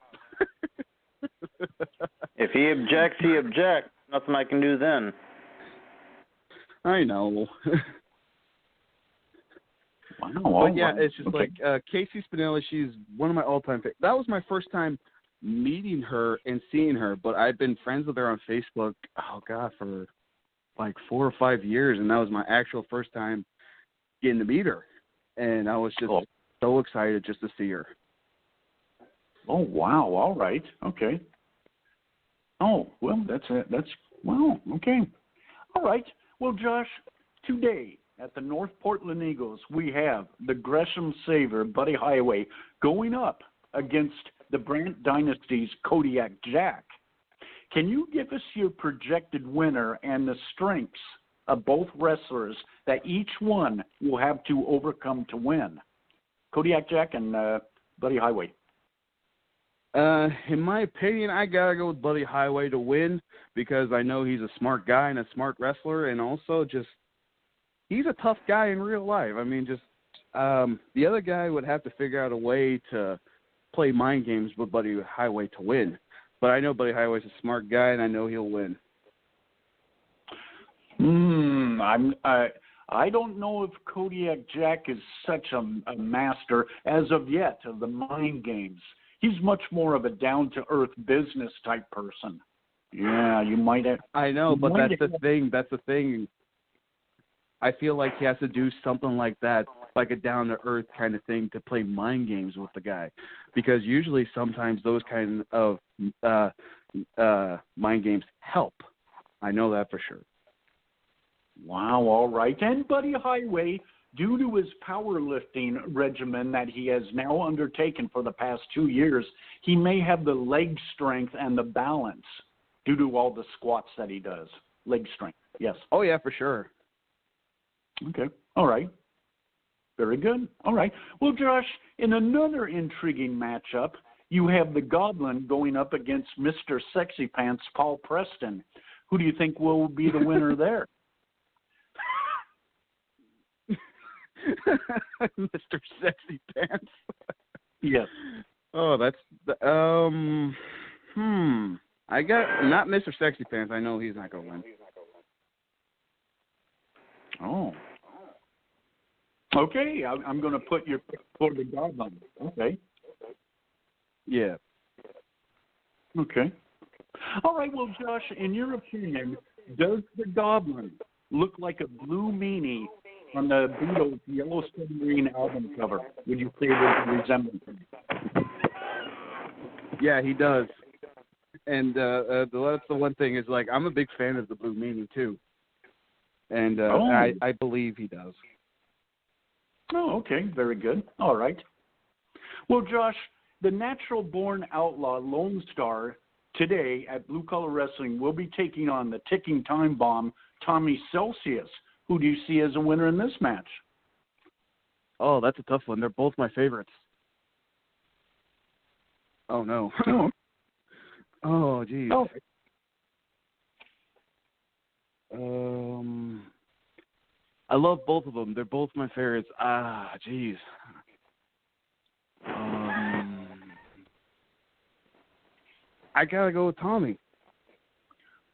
If he objects, he objects. Nothing I can do then. I know. Wow. But yeah, it's just like Casey Spinelli, she's one of my all-time favorites. That was my first time meeting her and seeing her, but I've been friends with her on Facebook, for like 4 or 5 years, and that was my actual first time getting to meet her. And I was just so excited just to see her. Oh, wow. All right. Okay. Oh, well, that's wow. Okay. All right. Well, Josh, today at the North Portland Eagles, we have the Gresham Saver Buddy Highway going up against the Brandt Dynasty's Kodiak Jack. Can you give us your projected winner and the strengths of both wrestlers that each one will have to overcome to win? Kodiak Jack and Buddy Highway. In my opinion, I gotta go with Buddy Highway to win because I know he's a smart guy and a smart wrestler, and also just he's a tough guy in real life. I mean, just the other guy would have to figure out a way to play mind games with Buddy Highway to win. But I know Buddy Highway's a smart guy, and I know he'll win. I don't know if Kodiak Jack is such a master as of yet of the mind games. He's much more of a down-to-earth business type person. Yeah, you might have. I know, but that's the thing. That's the thing. I feel like he has to do something like that, like a down-to-earth kind of thing, to play mind games with the guy, because usually, sometimes those kind of mind games help. I know that for sure. Wow. All right, and Buddy Highway, due to his powerlifting regimen that he has now undertaken for the past 2 years, he may have the leg strength and the balance due to all the squats that he does. Leg strength, yes. Oh, yeah, for sure. Okay, all right. Very good. All right. Well, Josh, in another intriguing matchup, you have the Goblin going up against Mr. Sexy Pants, Paul Preston. Who do you think will be the winner there? Mr. Sexy Pants. Yes. Oh, that's I got not Mr. Sexy Pants. I know he's not gonna win. Oh. Okay, I'm going to put your pick for the Goblin. Okay. Yeah. Okay. All right. Well, Josh, in your opinion, does the Goblin look like a blue meanie on the Beatles' Yellow Submarine album cover? Would you say there's a resemblance? Yeah, he does. And that's the one thing is, like, I'm a big fan of the blue meanie too. And I believe he does. Oh, okay. Very good. All right. Well, Josh, the natural-born outlaw Lone Star today at Blue Collar Wrestling will be taking on the ticking time bomb, Tommy Celsius. Who do you see as a winner in this match? Oh, that's a tough one. They're both my favorites. Oh, no. Oh, geez. Oh. I love both of them. They're both my favorites. Geez. I gotta go with Tommy.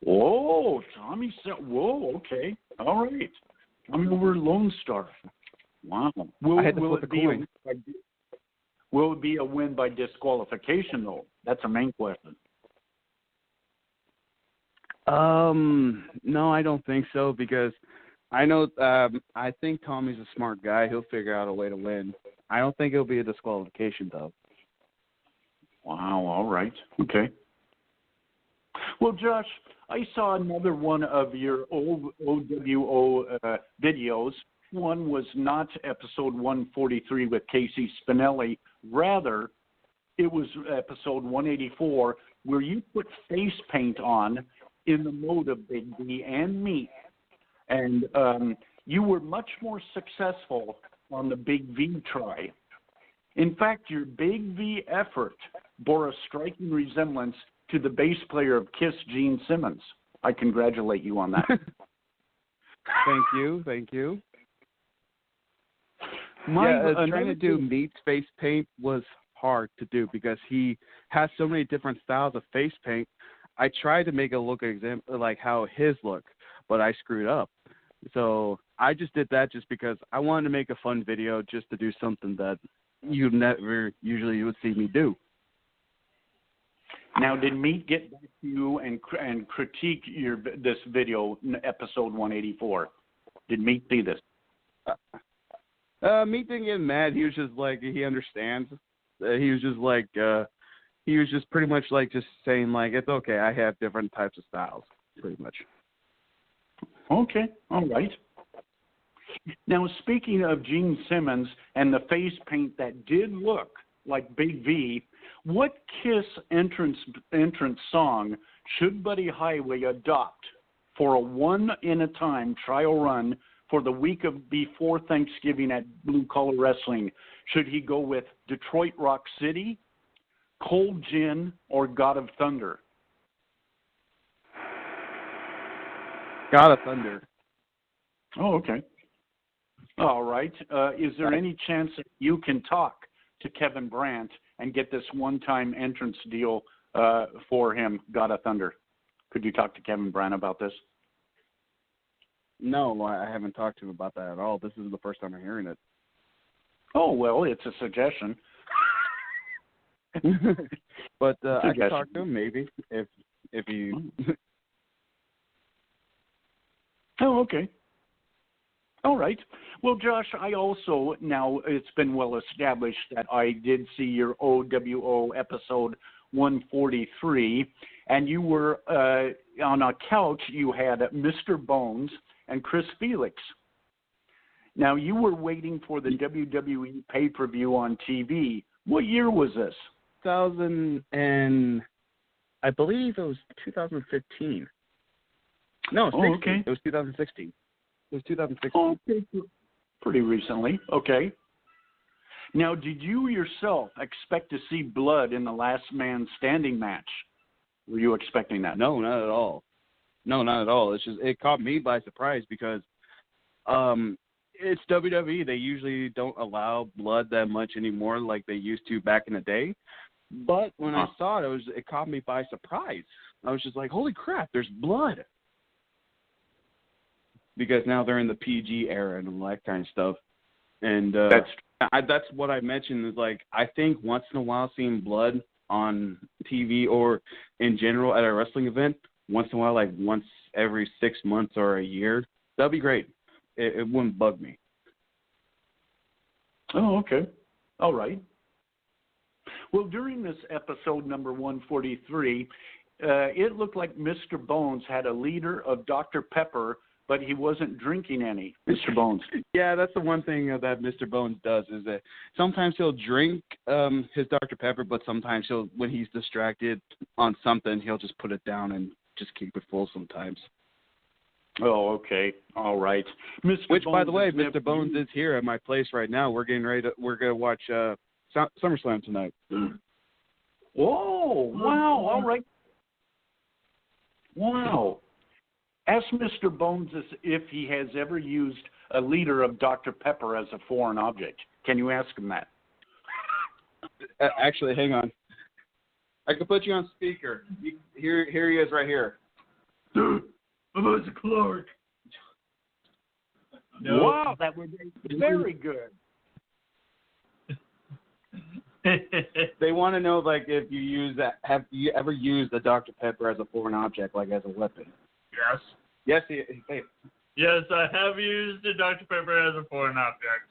Whoa, Tommy. Whoa, okay. All right. Tommy over Lone Star. Wow. I had to flip a coin. Will it be a win by disqualification, though? That's a main question. No, I don't think so, because I know I think Tommy's a smart guy. He'll figure out a way to win. I don't think it'll be a disqualification, though. Wow, all right. Okay. Well, Josh, I saw another one of your old oWo videos. One was not episode 143 with Casey Spinelli. Rather, it was episode 184 where you put face paint on in the mode of Big V and Meat. And you were much more successful on the Big V try. In fact, your Big V effort bore a striking resemblance to the bass player of Kiss, Gene Simmons. I congratulate you on that. Thank you. Trying to do Meat's face paint was hard to do because he has so many different styles of face paint. I tried to make it look like how his look, but I screwed up. So I just did that just because I wanted to make a fun video, just to do something that you never usually would see me do. Now, did Meat get back to you and critique this video, episode 184? Did Meat see this? Meat didn't get mad. He was just like, he understands. He was just like, he was just pretty much like just saying like, it's okay. I have different types of styles, pretty much. Okay, all right. Now, speaking of Gene Simmons and the face paint that did look like Big V, what Kiss entrance song should Buddy Highway adopt for a one-in-a-time trial run for the week before Thanksgiving at Blue Collar Wrestling? Should he go with Detroit Rock City, Cold Gin, or God of Thunder? God of Thunder. Oh, okay. All right. Is there any chance that you can talk to Kevin Brandt and get this one-time entrance deal for him, God of Thunder? Could you talk to Kevin Brandt about this? No, I haven't talked to him about that at all. This is the first time I'm hearing it. Oh, well, it's a suggestion. But I can talk to him maybe if you. Oh, okay. All right. Well, Josh, I also, now it's been well established that I did see your oWo episode 143, and you were on a couch, you had Mr. Bones and Chris Felix. Now, you were waiting for the WWE pay-per-view on TV. What year was this? 2000 and I believe it was 2015. No, 16. Okay. It was 2016. It was 2016. Oh, okay. Pretty recently. Okay. Now, did you yourself expect to see blood in the last man standing match? Were you expecting that? No, not at all. No, not at all. It's just it caught me by surprise because it's WWE. They usually don't allow blood that much anymore like they used to back in the day. But when I saw it, it caught me by surprise. I was just like, holy crap, there's blood. Because now they're in the PG era and all that kind of stuff. And that's what I mentioned is like, I think once in a while seeing blood on TV or in general at a wrestling event, once in a while, like once every 6 months or a year, that'd be great. It wouldn't bug me. Oh, okay. All right. Well, during this episode number 143, it looked like Mr. Bones had a liter of Dr. Pepper, but he wasn't drinking any, Mr. Bones. Yeah, that's the one thing that Mr. Bones does is that sometimes he'll drink his Dr. Pepper, but sometimes when he's distracted on something, he'll just put it down and just keep it full sometimes. Oh, okay. All right. Which, by the way, Mr. Bones is here at my place right now. We're going to watch SummerSlam tonight. Whoa, wow, all right. Wow. Ask Mr. Bones if he has ever used a liter of Dr. Pepper as a foreign object. Can you ask him that? Actually, hang on. I can put you on speaker. Here he is right here. Who's Clark? No. Wow, that was very good. They want to know, like, if you use that. Have you ever used a Dr. Pepper as a foreign object, like as a weapon? Yes. Yes. Yes, I have used a Dr. Pepper as a foreign object.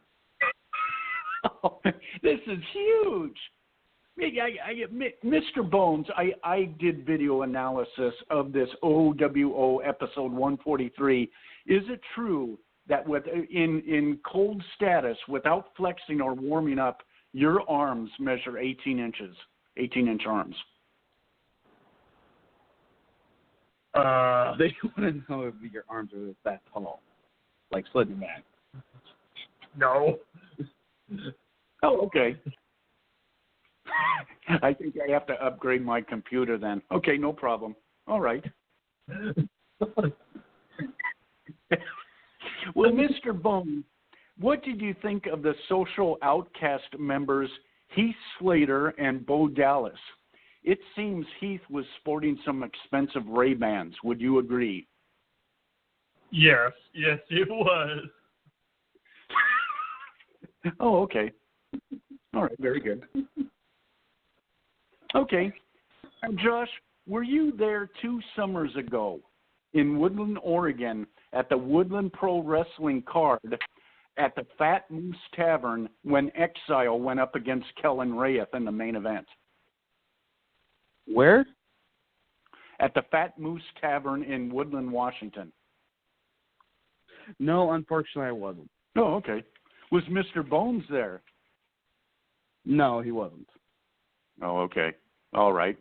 Oh, this is huge. Mr. Bones, I did video analysis of this oWo episode 143. Is it true that in cold status, without flexing or warming up, your arms measure 18 inches, 18-inch arms? They want to know if your arms are that tall, like Slippery Man. No. Oh, okay. I think I have to upgrade my computer then. Okay, no problem. All right. Well, Mr. Bone, what did you think of the Social Outcast members Heath Slater and Bo Dallas? It seems Heath was sporting some expensive Ray-Bans. Would you agree? Yes, it was. Oh, okay. All right, very good. Okay. Josh, were you there 2 summers ago in Woodland, Oregon at the Woodland Pro Wrestling card at the Fat Moose Tavern when Exile went up against Kellen Rayeth in the main event? Where? At the Fat Moose Tavern in Woodland, Washington. No, unfortunately, I wasn't. Oh, okay. Was Mr. Bones there? No, he wasn't. Oh, okay. All right.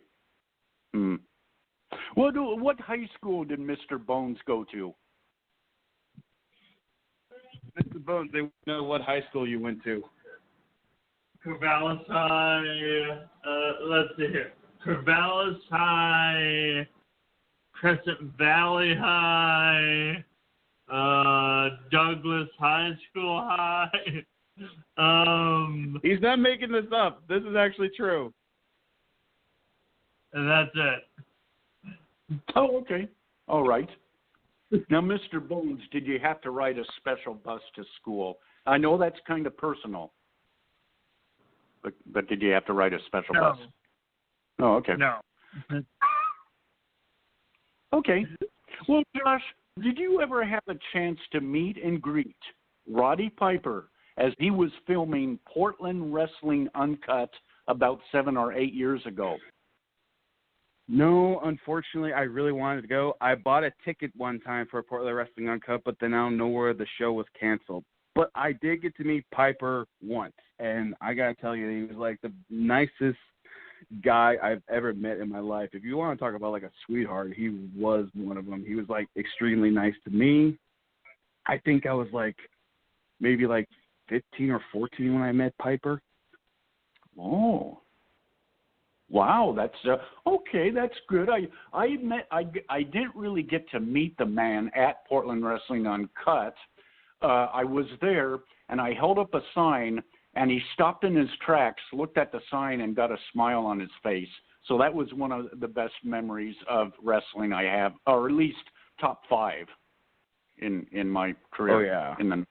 What high school did Mr. Bones go to? Mr. Bones, they know what high school you went to. Corvallis High. Let's see here. Corvallis High. Crescent Valley High. Douglas High School High. He's not making this up. This is actually true. And that's it. Oh, okay. All right. Now, Mr. Bones, did you have to ride a special bus to school? I know that's kind of personal, but did you have to ride a special bus? Oh, okay. No. Okay. Well, Josh, did you ever have a chance to meet and greet Roddy Piper as he was filming Portland Wrestling Uncut about 7 or 8 years ago? No, unfortunately, I really wanted to go. I bought a ticket one time for Portland Wrestling Uncut, but then out of nowhere, the show was canceled. But I did get to meet Piper once, and I got to tell you, he was like the nicest guy I've ever met in my life. If you want to talk about like a sweetheart, he was one of them. He was like extremely nice to me. I think I was like maybe like 15 or 14 when I met Piper. Oh. Wow, that's okay. That's good. I didn't really get to meet the man at Portland Wrestling Uncut. I was there and I held up a sign and he stopped in his tracks, looked at the sign, and got a smile on his face. So that was one of the best memories of wrestling I have, or at least top 5 in my career. Oh yeah.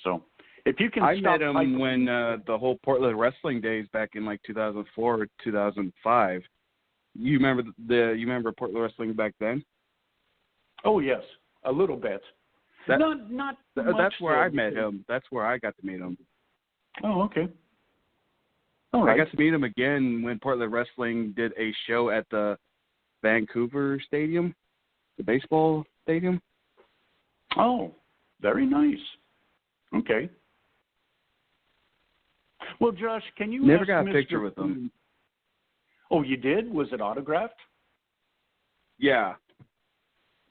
So if you can, I stop met him Piper, when the whole Portland wrestling days back in like 2004 or 2005. You remember Portland wrestling back then? Oh yes, a little bit. Not that's where I met him. That's where I got to meet him. Oh, okay. All right. I got to meet him again when Portland Wrestling did a show at the Vancouver Stadium, the baseball stadium. Oh, very nice. Okay. Well, Josh, can you never ask got a Mr. picture with him? Oh, you did? Was it autographed? Yeah.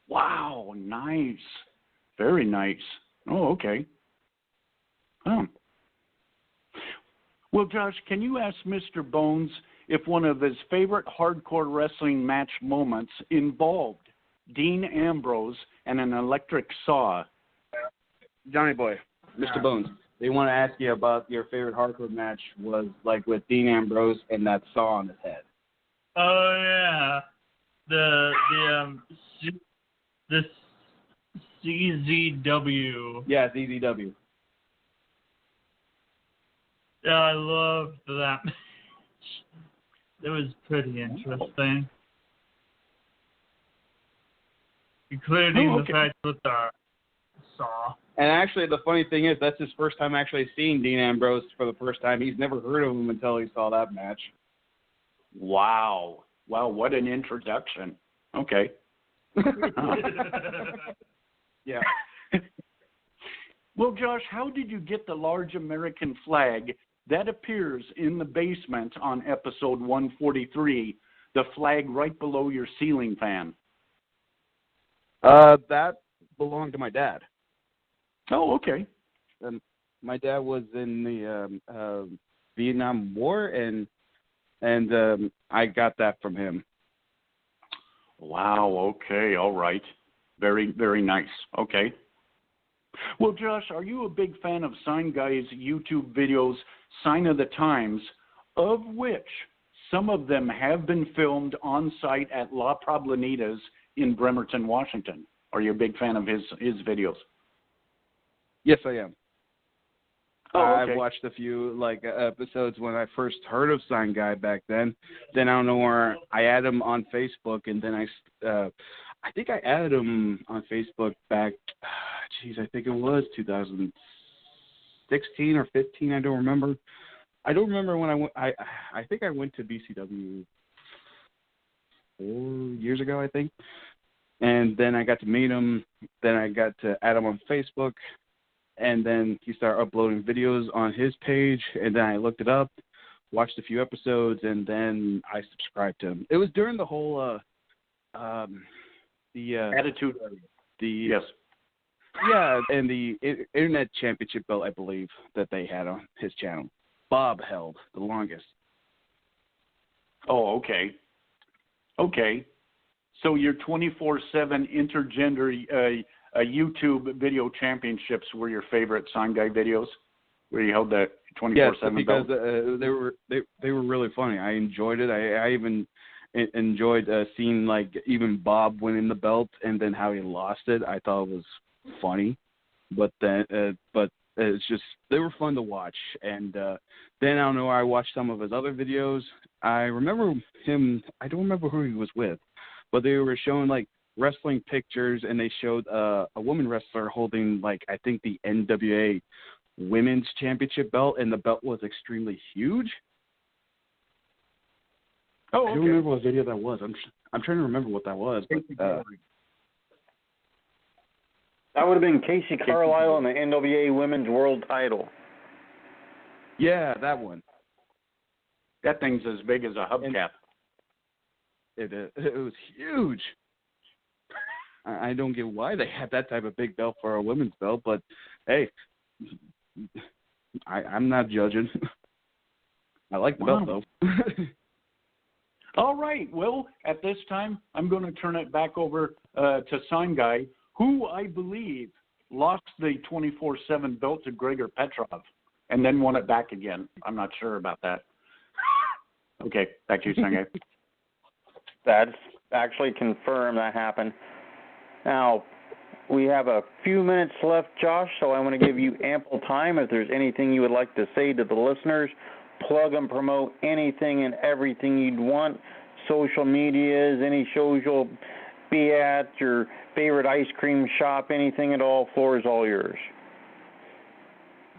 Wow, nice. Very nice. Oh, okay. Well, Josh, can you ask Mr. Bones if one of his favorite hardcore wrestling match moments involved Dean Ambrose and an electric saw? Johnny Boy, Mr. Bones, they want to ask you about your favorite hardcore match was like with Dean Ambrose and that saw on his head. Oh yeah, the CZW. Yeah, CZW. Yeah, I loved that match. It was pretty interesting. Including the fact with our saw. And actually, the funny thing is, that's his first time actually seeing Dean Ambrose for the first time. He's never heard of him until he saw that match. Wow. Wow, what an introduction. Okay. Yeah. Well, Josh, how did you get the large American flag that appears in the basement on episode 143, the flag right below your ceiling fan? That belonged to my dad. Oh, okay. My dad was in the Vietnam War, and I got that from him. Wow, okay, all right. Very, very nice. Okay. Well, Josh, are you a big fan of Sign Guy's YouTube videos, Sign of the Times, of which some of them have been filmed on site at La Problemita's in Bremerton, Washington? Are you a big fan of his videos? Yes, I am. Oh, okay. I've watched a few episodes when I first heard of Sign Guy back then. Then I don't know where I added him on Facebook, and then I think I added him on Facebook back. I think it was 2016 or 15. I don't remember. I don't remember when I went. I think I went to BCW 4 years ago, I think. And then I got to meet him. Then I got to add him on Facebook. And then he started uploading videos on his page. And then I looked it up, watched a few episodes, and then I subscribed to him. It was during the whole Attitude. Yes. Yeah, and the Internet Championship belt, I believe, that they had on his channel. Bob held the longest. Oh, okay. Okay. So your 24/7 intergender YouTube video championships were your favorite Sign Guy videos, where you held that 24/7 yes, because belt? they were really funny. I enjoyed it. I even enjoyed seeing even Bob winning the belt and then how he lost it. I thought it was funny, but it's just they were fun to watch. And then I don't know. I watched some of his other videos. I remember him. I don't remember who he was with, but they were showing wrestling pictures, and they showed a woman wrestler holding I think the NWA Women's Championship belt, and the belt was extremely huge. Oh, okay. I don't remember what video that was. I'm trying to remember what that was. But, that would have been Casey Carlisle and the NWA Women's World Title. Yeah, that one. That thing's as big as a hubcap. It was huge. I don't get why they had that type of big belt for a women's belt, but hey, I'm not judging. I like the belt, though. All right. Well, at this time, I'm going to turn it back over to Sign Guy, who I believe lost the 24/7 belt to Gregor Petrov and then won it back again. I'm not sure about that. Okay, back to you, Sign Guy. That's actually confirmed that happened. Now, we have a few minutes left, Josh, so I want to give you ample time. If there's anything you would like to say to the listeners, plug and promote anything and everything you'd want, social medias, any shows you'll be at, your favorite ice cream shop, anything at all, floor is all yours.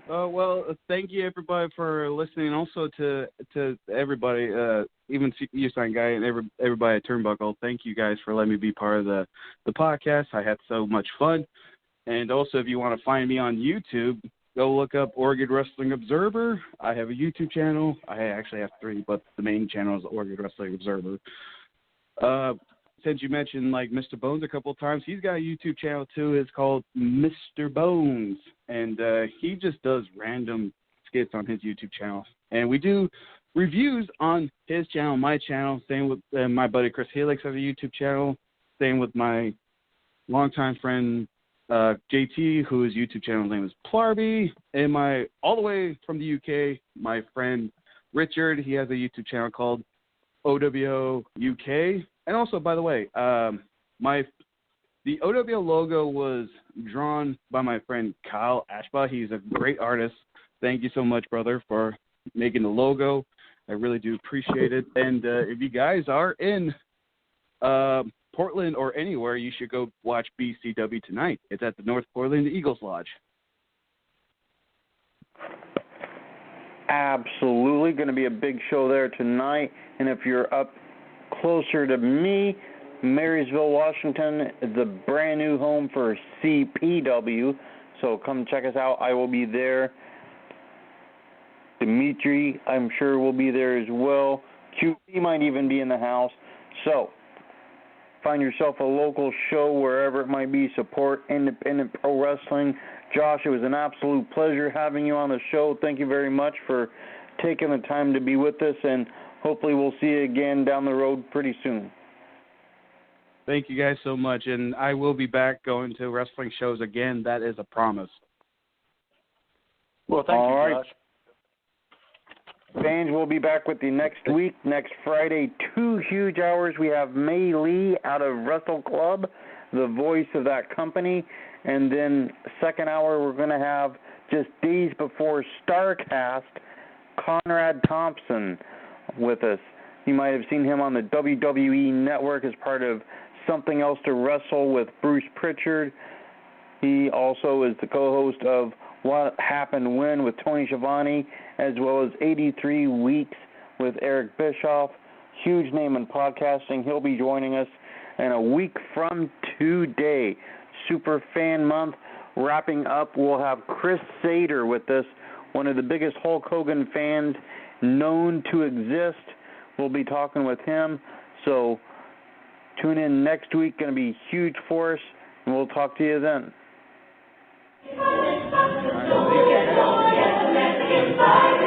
Well, thank you, everybody, for listening. Also to everybody, even you, Sign Guy, and everybody at Turnbuckle. Thank you guys for letting me be part of the podcast. I had so much fun. And also, if you want to find me on YouTube, go look up Oregon Wrestling Observer. I have a YouTube channel. I actually have 3, but the main channel is Oregon Wrestling Observer. Since you mentioned Mr. Bones a couple of times, he's got a YouTube channel too. It's called Mr. Bones, and he just does random skits on his YouTube channel. And we do reviews on his channel, my channel. Same with my buddy Chris Helix has a YouTube channel. Same with my longtime friend JT, whose YouTube channel name is Plarby, and all the way from the UK, my friend Richard. He has a YouTube channel called oWo UK. And also, by the way, the oWo logo was drawn by my friend Kyle Ashbaugh. He's a great artist. Thank you so much, brother, for making the logo. I really do appreciate it. And if you guys are in Portland or anywhere, you should go watch BCW tonight. It's at the North Portland Eagles Lodge. Absolutely. Going to be a big show there tonight. And if you're up closer to me, Marysville, Washington is the brand new home for CPW. So come check us out. I will be there. Dimitri, I'm sure, will be there as well. QT might even be in the house. So find yourself a local show wherever it might be. Support independent pro wrestling. Josh, it was an absolute pleasure having you on the show. Thank you very much for taking the time to be with us, and hopefully we'll see you again down the road pretty soon. Thank you guys so much, and I will be back going to wrestling shows again. That is a promise. Well, thank you, right. Josh. Fans, we'll be back with you next week, next Friday, 2 huge hours. We have May Lee out of Wrestle Club, the voice of that company. And then second hour, we're going to have, just days before StarCast, Conrad Thompson with us. You might have seen him on the WWE Network as part of Something Else to Wrestle with Bruce Pritchard. He also is the co-host of What Happened When with Tony Schiavone, as well as 83 Weeks with Eric Bischoff. Huge name in podcasting. He'll be joining us in a week from today. Super Fan Month. Wrapping up, we'll have Chris Sater with us, one of the biggest Hulk Hogan fans known to exist. We'll be talking with him. So tune in next week. Going to be huge for us, and we'll talk to you then. Inside